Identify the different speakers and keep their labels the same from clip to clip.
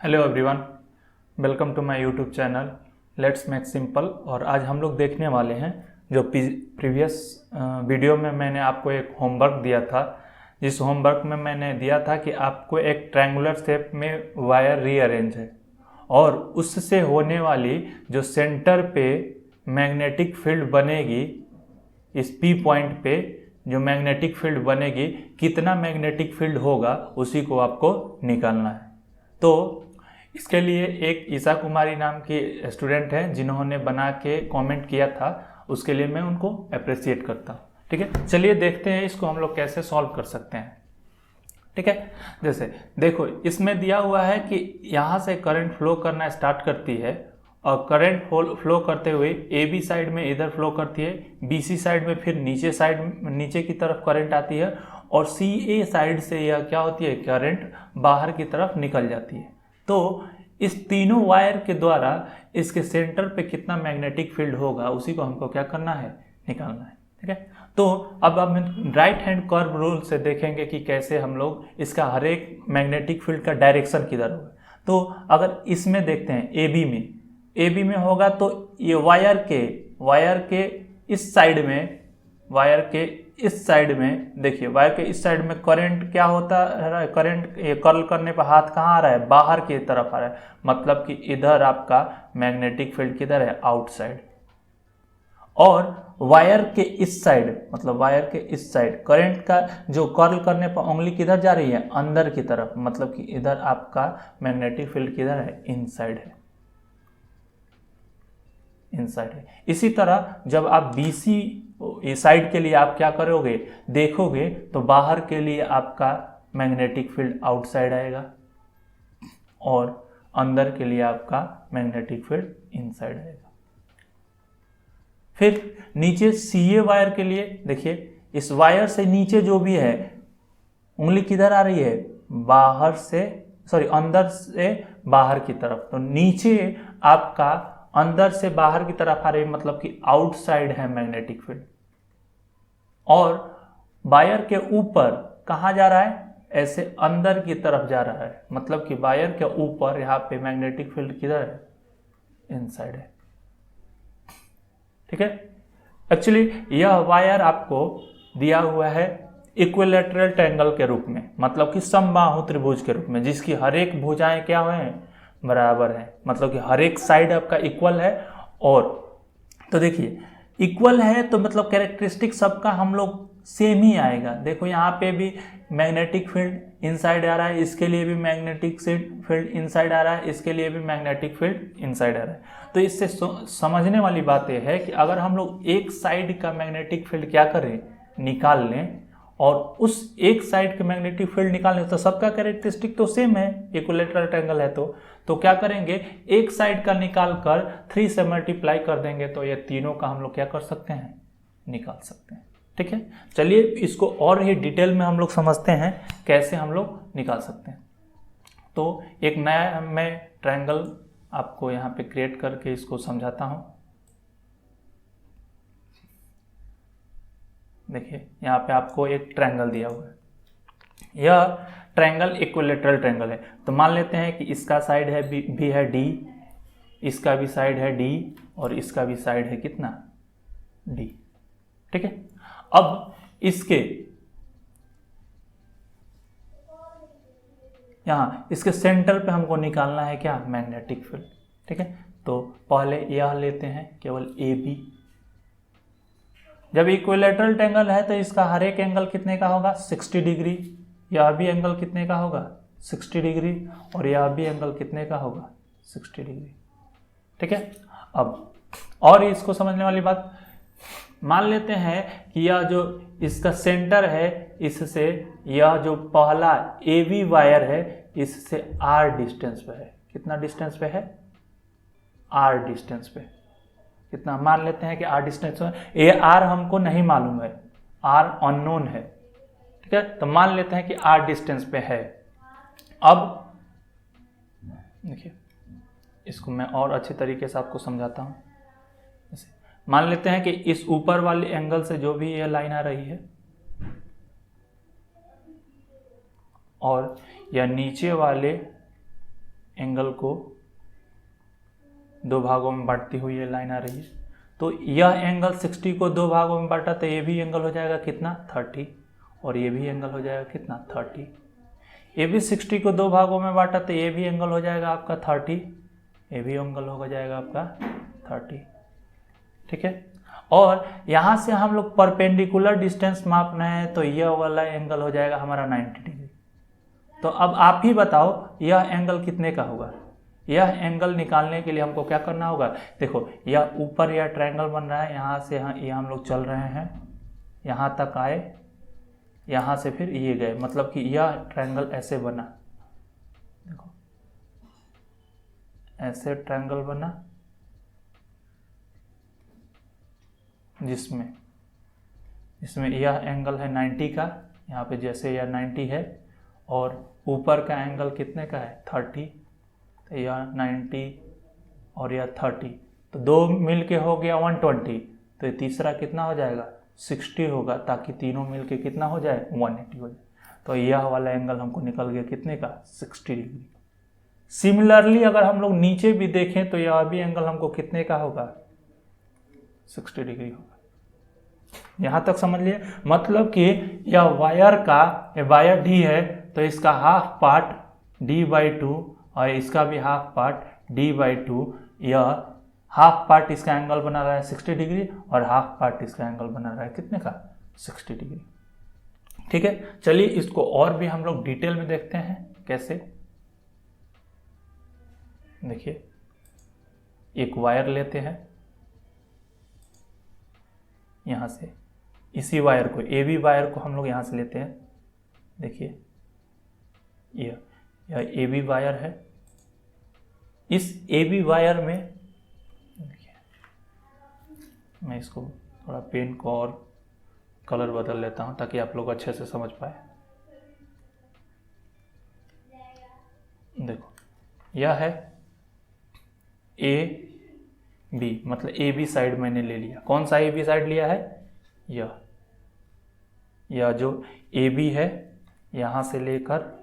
Speaker 1: Hello everyone, welcome to my YouTube channel let's make simple. और आज हम लोग देखने वाले हैं जो प्रीवियस वीडियो में मैंने आपको एक होमवर्क दिया था। जिस होमवर्क में मैंने दिया था कि आपको एक ट्रायंगुलर शेप में वायर रीअरेंज है और उससे होने वाली जो सेंटर पे मैग्नेटिक फील्ड बनेगी, इस पी पॉइंट पे जो मैग्नेटिक फील्ड बनेगी, कितना मैग्नेटिक फील्ड होगा उसी को आपको निकालना है। तो इसके लिए एक ईशा कुमारी नाम की स्टूडेंट हैं जिन्होंने बना के कमेंट किया था, उसके लिए मैं उनको अप्रिशिएट करता हूँ। ठीक है, चलिए देखते हैं इसको हम लोग कैसे सॉल्व कर सकते हैं। ठीक है, जैसे देखो इसमें दिया हुआ है कि यहाँ से करंट फ्लो करना स्टार्ट करती है और करंट फ्लो करते हुए ए बी साइड में इधर फ्लो करती है, बी सी साइड में फिर नीचे की तरफ करंट आती है और सी ए साइड से यह क्या होती है, करंट बाहर की तरफ निकल जाती है। तो इस तीनों वायर के द्वारा इसके सेंटर पे कितना मैग्नेटिक फील्ड होगा उसी को हमको क्या करना है, निकालना है। ठीक है, तो अब हम राइट हैंड कर्व रूल से देखेंगे कि कैसे हम लोग इसका हर एक मैग्नेटिक फील्ड का डायरेक्शन किधर होगा। तो अगर इसमें देखते हैं ए बी में होगा तो ये वायर के इस साइड में, देखिए वायर के इस साइड में करंट क्या होता है, करंट कर्ल करने पर हाथ कहाँ आ रहा है, बाहर की तरफ आ रहा है, मतलब कि इधर आपका मैग्नेटिक फील्ड किधर है, आउटसाइड। और वायर के इस साइड, मतलब वायर के इस साइड करंट का जो कर्ल करने पर उंगली किधर जा रही है, अंदर की तरफ, मतलब कि इधर आपका मैग्नेटिक फील्ड किधर है, इनसाइड है। इसी तरह जब आप BC साइड के लिए आप क्या करोगे, देखोगे तो बाहर के लिए आपका मैग्नेटिक फील्ड आउटसाइड आएगा और अंदर के लिए आपका मैग्नेटिक फील्ड इनसाइड आएगा। फिर नीचे CA वायर के लिए देखिए, इस वायर से नीचे जो भी है उंगली किधर आ रही है, अंदर से बाहर की तरफ। तो नीचे आपका अंदर से बाहर की तरफ आ रही है, मतलब कि आउटसाइड है मैग्नेटिक फील्ड। और वायर के ऊपर कहाँ जा रहा है, ऐसे अंदर की तरफ जा रहा है, मतलब कि वायर के ऊपर यहाँ पे मैग्नेटिक फील्ड किधर है, इनसाइड है। ठीक है, एक्चुअली यह वायर आपको दिया हुआ है इक्विलैटरल ट्रायंगल के रूप में, मतलब कि समबाहु त्रिभुज के रूप में, जिसकी हर एक भुजाएं क्या हुए, बराबर है, मतलब कि हर एक साइड आपका इक्वल है। और तो देखिए इक्वल है तो मतलब कैरेक्टरिस्टिक सबका हम लोग सेम ही आएगा। देखो यहाँ पे भी मैग्नेटिक फील्ड इनसाइड आ रहा है, इसके लिए भी मैग्नेटिक फील्ड इनसाइड आ रहा है, इसके लिए भी मैग्नेटिक फील्ड इनसाइड आ रहा है। तो इससे समझने वाली बात यह है कि अगर हम लोग एक साइड का मैग्नेटिक फील्ड क्या करें, निकाल लें, और उस एक साइड के मैग्नेटिक फील्ड निकालने तो सबका कैरेक्टरिस्टिक तो सेम है, इक्विलैटरल ट्रायंगल है। तो क्या करेंगे, एक साइड का निकाल कर 3 से मल्टीप्लाई कर देंगे तो ये तीनों का हम लोग क्या कर सकते हैं, निकाल सकते हैं। ठीक है, चलिए इसको और ही डिटेल में हम लोग समझते हैं कैसे हम लोग निकाल सकते हैं। तो एक नया मैं ट्रायंगल आपको यहाँ पे क्रिएट करके इसको समझाता हूँ। देखिए यहाँ पे आपको एक ट्रायंगल दिया हुआ है, यह ट्रायंगल इक्विलैटरल ट्रायंगल है। तो मान लेते हैं कि इसका साइड है भी है D, इसका भी साइड है D और इसका भी साइड है कितना, D। ठीक है, अब इसके यहाँ इसके सेंटर पे हमको निकालना है क्या, मैग्नेटिक फील्ड। ठीक है, तो पहले यह लेते हैं केवल AB। जब इक्विलैटरल ट्रायंगल है तो इसका हर एक एंगल कितने का होगा, 60 डिग्री। यह भी एंगल कितने का होगा, 60 डिग्री, और यह भी एंगल कितने का होगा, 60 डिग्री। ठीक है, अब और इसको समझने वाली बात, मान लेते हैं कि यह जो इसका सेंटर है, इससे यह जो पहला AB वायर है इससे R डिस्टेंस पे है। कितना डिस्टेंस पे है, R डिस्टेंस पे। कितना, मान लेते हैं कि R डिस्टेंस है, ये R हमको नहीं मालूम है, R अननोन है। ठीक है, तो मान लेते हैं कि R डिस्टेंस पे है। अब देखिए इसको मैं और अच्छे तरीके से आपको समझाता हूँ। मान लेते हैं कि इस ऊपर वाले एंगल से जो भी ये लाइन आ रही है और या नीचे वाले एंगल को दो भागों में बांटती हुई ये लाइन आ रही है, तो यह एंगल 60 को दो भागों में बांटा तो ये भी एंगल हो जाएगा कितना 30, और ये भी एंगल हो जाएगा कितना 30। ये भी 60 को दो भागों में बांटा तो ये भी एंगल हो जाएगा आपका 30, ये भी एंगल हो जाएगा आपका 30। ठीक है, और यहाँ से हम लोग परपेंडिकुलर डिस्टेंस माप रहे हैं तो यह वाला एंगल हो जाएगा हमारा 90 डिग्री। तो अब आप ही बताओ यह एंगल कितने का होगा। यह एंगल निकालने के लिए हमको क्या करना होगा। देखो यह ऊपर यह ट्रायंगल बन रहा है, यहाँ से ये हम लोग चल रहे हैं, यहाँ तक आए, यहाँ से फिर ये गए, मतलब कि यह ट्रायंगल ऐसे बना, देखो ऐसे ट्रायंगल बना, जिसमें यह एंगल है 90 का, यहाँ पे जैसे यह 90 है और ऊपर का एंगल कितने का है 30, तो यह 90 और यह 30, तो दो मिल के हो गया 120, तो ये तीसरा कितना हो जाएगा 60 होगा, ताकि तीनों मिल के कितना हो जाए 180 हो जाए। तो यह वाला एंगल हमको निकल गया कितने का 60 डिग्री। सिमिलरली अगर हम लोग नीचे भी देखें तो यह भी एंगल हमको कितने का होगा 60 डिग्री होगा। यहाँ तक समझ लिए, मतलब कि यह वायर डी है तो इसका हाफ पार्ट d/2 और इसका भी हाफ पार्ट d/2, यह हाफ पार्ट इसका एंगल बना रहा है 60 डिग्री और हाफ पार्ट इसका एंगल बना रहा है कितने का 60 डिग्री। ठीक है, चलिए इसको और भी हम लोग डिटेल में देखते हैं कैसे। देखिए एक वायर लेते हैं, यहाँ से इसी वायर को AB वायर को हम लोग यहाँ से लेते हैं। देखिए यह AB वायर है, इस AB वायर में देखिए मैं इसको थोड़ा पेन को और कलर बदल लेता हूँ ताकि आप लोग अच्छे से समझ पाए। देखो यह है AB, मतलब AB साइड मैंने ले लिया। कौन सा AB साइड लिया है, यह जो AB है, यहाँ से लेकर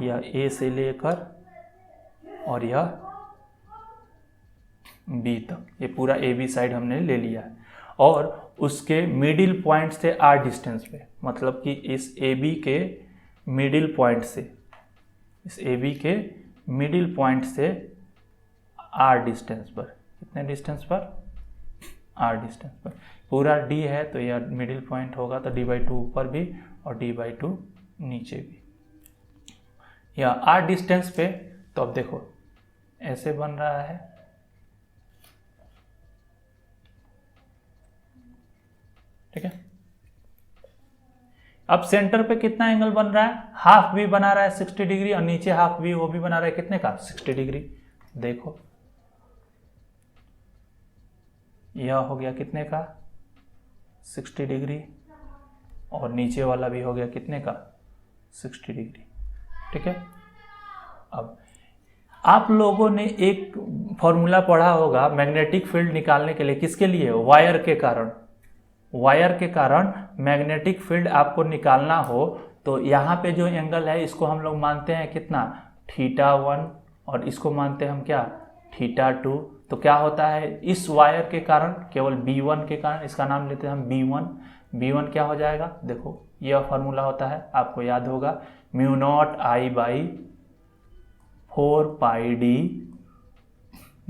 Speaker 1: यह A से लेकर और यह B तक, ये पूरा AB साइड हमने ले लिया है। और उसके मिडिल पॉइंट से R डिस्टेंस पे, मतलब कि इस AB के मिडिल पॉइंट से, इस AB के मिडिल पॉइंट से R डिस्टेंस पर, कितने डिस्टेंस पर R डिस्टेंस पर, पूरा D है तो यह मिडिल पॉइंट होगा तो d/2 ऊपर भी और d/2 नीचे भी, यह R डिस्टेंस पे। तो अब देखो ऐसे बन रहा है, ठीक है। अब सेंटर पे कितना एंगल बन रहा है, हाफ भी बना रहा है 60 डिग्री और नीचे हाफ भी, वो भी बना रहा है कितने का 60 डिग्री। देखो यह हो गया कितने का 60 डिग्री और नीचे वाला भी हो गया कितने का 60 डिग्री। ठीक है, अब आप लोगों ने एक फॉर्मूला पढ़ा होगा मैग्नेटिक फील्ड निकालने के लिए, किसके लिए, वायर के कारण। वायर के कारण मैग्नेटिक फील्ड आपको निकालना हो तो यहाँ पे जो एंगल है इसको हम लोग मानते हैं कितना θ1 और इसको मानते हैं हम क्या θ2। तो क्या होता है, इस वायर के कारण, केवल B1 के कारण, इसका नाम लेते हैं हम B1। B1 क्या हो जाएगा, देखो यह फॉर्मूला होता है, आपको याद होगा, μ0I/4πd,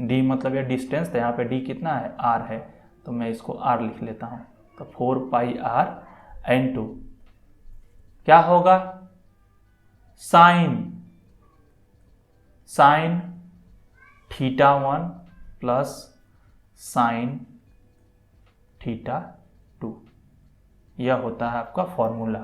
Speaker 1: d मतलब यह डिस्टेंस, तो यहाँ पे d कितना है r है, तो मैं इसको r लिख लेता हूँ, तो 4πr × क्या होगा साइन θ1 प्लस साइन θ2, यह होता है आपका फॉर्मूला।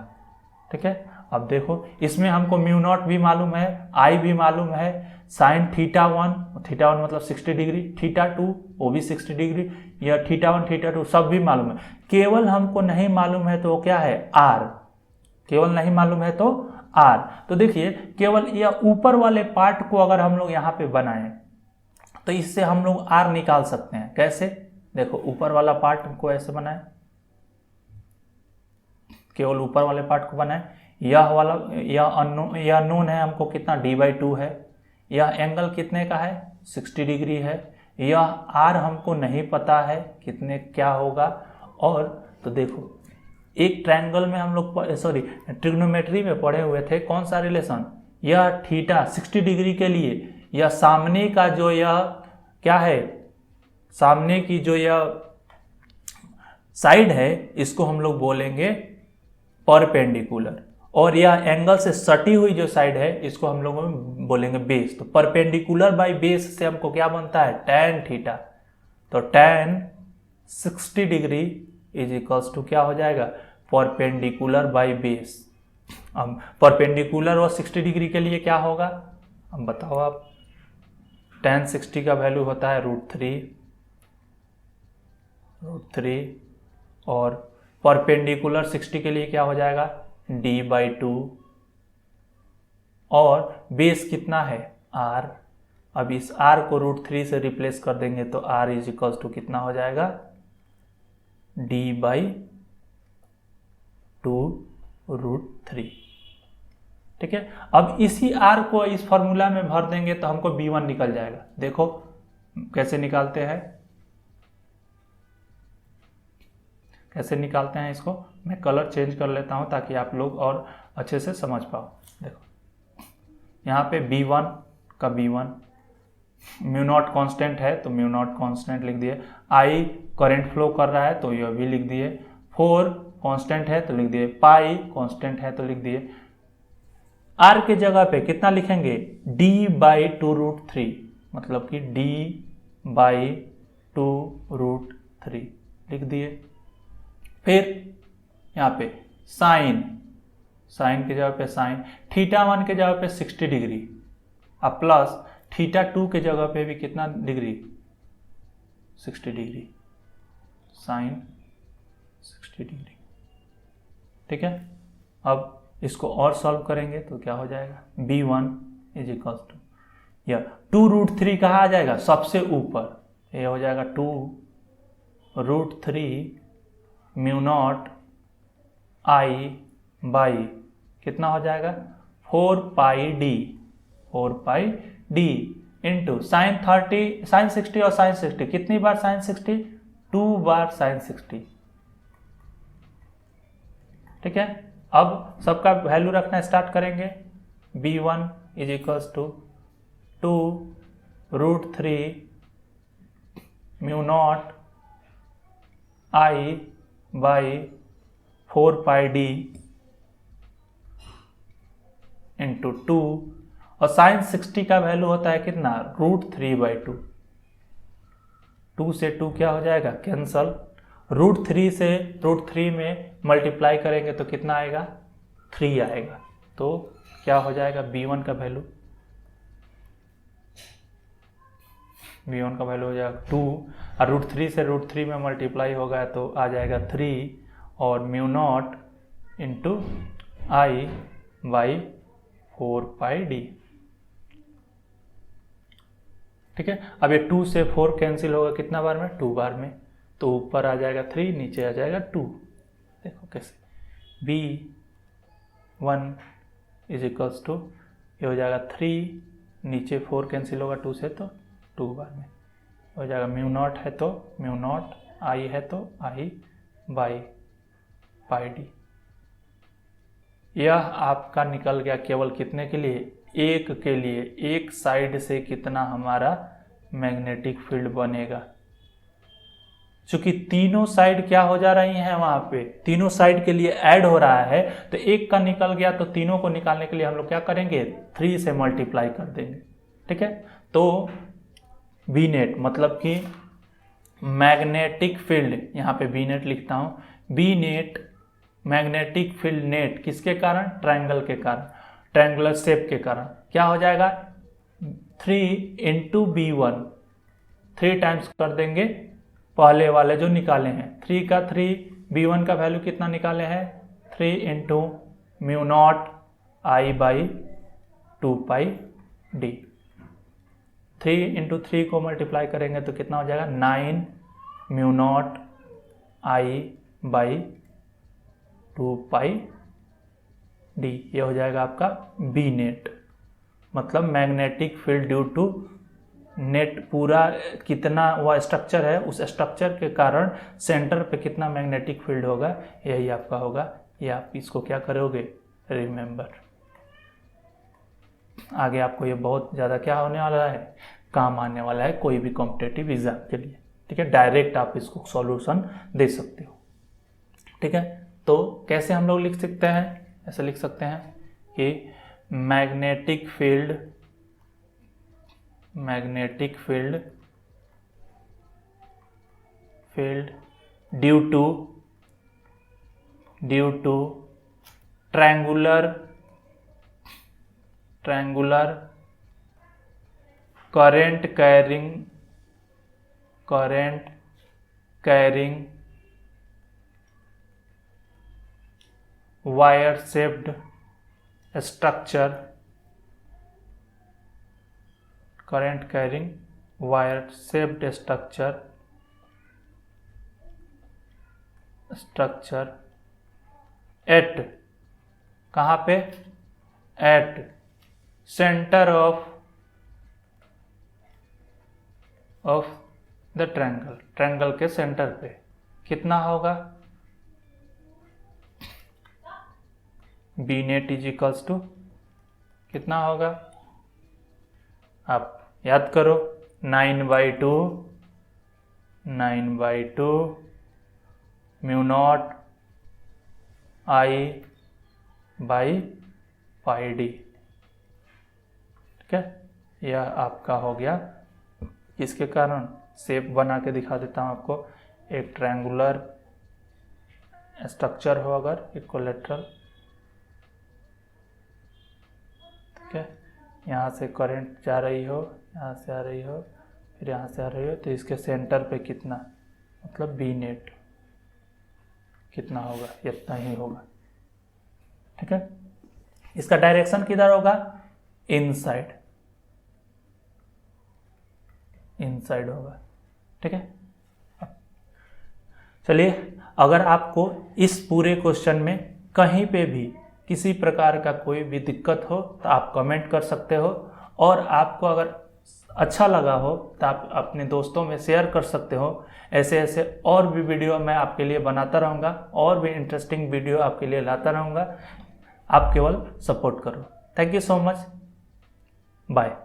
Speaker 1: ठीक है, अब देखो इसमें हमको μ0 भी मालूम है, I भी मालूम है, साइन θ1 मतलब 60 डिग्री, θ2 वो भी 60 डिग्री, यह θ1 θ2 सब भी मालूम है। केवल हमको नहीं मालूम है तो क्या है R, केवल नहीं मालूम है तो R। तो देखिए केवल यह ऊपर वाले पार्ट को अगर हम लोग यहाँ पे बनाएं तो इससे हम लोग R निकाल सकते हैं। कैसे, देखो ऊपर वाला पार्ट को ऐसे बनाएं, केवल ऊपर वाले पार्ट को बनाएं, यह वाला यह नोन है हमको कितना d/2 है, यह एंगल कितने का है, 60 डिग्री है। यह आर हमको नहीं पता है कितने क्या होगा। और तो देखो एक ट्रायंगल में हम लोग ट्रिग्नोमेट्री में पढ़े हुए थे कौन सा रिलेशन, यह थीटा 60 डिग्री के लिए यह सामने का जो यह क्या है, सामने की जो यह साइड है इसको हम लोग बोलेंगे परपेंडिकुलर, और यह एंगल से सटी हुई जो साइड है इसको हम लोग बोलेंगे बेस। तो परपेंडिकुलर बाई बेस से हमको क्या बनता है, tan थीटा। तो tan 60 degree is equals to क्या हो जाएगा, परपेंडिकुलर बाई बेस। अब परपेंडिकुलर और 60 डिग्री के लिए क्या होगा, अब बताओ आप। tan 60 का वैल्यू होता है √3 और परपेंडिकुलर 60 के लिए क्या हो जाएगा, d/2 और बेस कितना है, r। अब इस r को √3 से रिप्लेस कर देंगे तो r इज इक्वल्स टू कितना हो जाएगा, d/2√3। ठीक है। अब इसी r को इस फॉर्मूला में भर देंगे तो हमको b1 निकल जाएगा। देखो कैसे निकालते हैं, कैसे निकालते हैं इसको। मैं कलर चेंज कर लेता हूं ताकि आप लोग और अच्छे से समझ पाओ। देखो यहाँ पे b1 का b1, μ0 कांस्टेंट है तो μ0 कांस्टेंट लिख दिए, I करंट फ्लो कर रहा है तो यह भी लिख दिए, 4 कांस्टेंट है तो लिख दिए, पाई कांस्टेंट है तो लिख दिए। r के जगह पे कितना लिखेंगे, d/2√3, मतलब कि d/2√3 लिख दिए। फिर यहाँ पे साइन के जगह पे साइन, θ1 के जगह पे 60 डिग्री, अब प्लस θ2 के जगह पे भी कितना डिग्री, 60 डिग्री, साइन 60 डिग्री। ठीक है। अब इसको और सॉल्व करेंगे तो क्या हो जाएगा, b1 इज इक्वल्स टू यह 2√3 कहाँ आ जाएगा, सबसे ऊपर, ये हो जाएगा 2√3 μ0 I/, कितना हो जाएगा, 4πd इंटू साइन 60 और साइन 60, कितनी बार साइन 60, 2 बार साइन 60। ठीक है। अब सबका वैल्यू रखना स्टार्ट करेंगे। b1 is equals to 2√3 μ0 I/4πd into 2, और साइन 60 का वैल्यू होता है कितना, √3/2। 2 से 2 क्या हो जाएगा, कैंसल। √3 से √3 में मल्टीप्लाई करेंगे तो कितना आएगा, 3 आएगा। तो क्या हो जाएगा, b1 का वैल्यू हो जाएगा 2, और √3 से √3 में मल्टीप्लाई होगा तो आ जाएगा 3, और μ0 इंटू I/4πd। ठीक है। अब ये 2 से 4 कैंसिल होगा कितना बार में, 2 बार में, तो ऊपर आ जाएगा 3, नीचे आ जाएगा 2। देखो कैसे, b1 इज इक्वल्स टू ये हो जाएगा 3, नीचे 4 कैंसिल होगा 2 से तो 2 बार में हो जाएगा, μ0 है तो μ0, I है तो I/πd। यह आपका निकल गया केवल कितने के लिए, एक के लिए, एक साइड से कितना हमारा मैग्नेटिक फील्ड बनेगा। चूंकि तीनों साइड क्या हो जा रही हैं, वहां पे तीनों साइड के लिए ऐड हो रहा है, तो एक का निकल गया तो तीनों को निकालने के लिए हम लोग क्या करेंगे, 3 से मल्टीप्लाई कर देंगे। ठीक है। तो बी नेट मतलब कि मैग्नेटिक फील्ड, यहाँ पे बी नेट लिखता हूं, B net magnetic field net किसके कारण, ट्रायंगल के कारण, ट्रायंगुलर शेप के कारण क्या हो जाएगा, 3 इंटू b1, 3 टाइम्स कर देंगे पहले वाले जो निकाले हैं, 3 का 3, b1 का वैल्यू कितना निकाले हैं, 3 इंटू μ0 I/2πd। 3 इंटू 3 को मल्टीप्लाई करेंगे तो कितना हो जाएगा, 9 μ0 I/2πd। ये हो जाएगा आपका बी नेट। मतलब magnetic field due to net, पूरा कितना वह स्ट्रक्चर है, उस स्ट्रक्चर के कारण सेंटर पे कितना मैग्नेटिक फील्ड होगा, यही आपका होगा। ये आप इसको क्या करोगे, रिमेंबर। आगे आपको ये बहुत ज़्यादा क्या होने वाला है, काम आने वाला है कोई भी कॉम्पिटिटिव एग्जाम के लिए। ठीक है, डायरेक्ट आप इसको सॉल्यूशन दे सकते हो। ठीक है, तो कैसे हम लोग लिख सकते हैं, ऐसे लिख सकते हैं कि magnetic field due to triangular current carrying wire shaped structure, at कहाँ पे, at centre of the triangle के सेंटर पे कितना होगा, B net is equals to कितना होगा, आप याद करो, 9/2 म्यू नॉट I/πd। ठीक है, यह आपका हो गया। किसके कारण, शेप बना के दिखा देता हूँ आपको। एक ट्रायंगुलर स्ट्रक्चर हो अगर इक्विलैटरल, ठीक है, यहाँ से करंट जा रही हो, यहाँ से आ रही हो, फिर यहाँ से आ रही हो, तो इसके सेंटर पे कितना, मतलब बी नेट कितना होगा, इतना ही होगा। ठीक है, इसका डायरेक्शन किधर होगा, इनसाइड होगा। ठीक है, चलिए, अगर आपको इस पूरे क्वेश्चन में कहीं पे भी किसी प्रकार का कोई भी दिक्कत हो तो आप कमेंट कर सकते हो, और आपको अगर अच्छा लगा हो तो आप अपने दोस्तों में शेयर कर सकते हो। ऐसे और भी वीडियो मैं आपके लिए बनाता रहूँगा, और भी इंटरेस्टिंग वीडियो आपके लिए लाता रहूँगा। आप केवल सपोर्ट करो। Thank you so much, bye.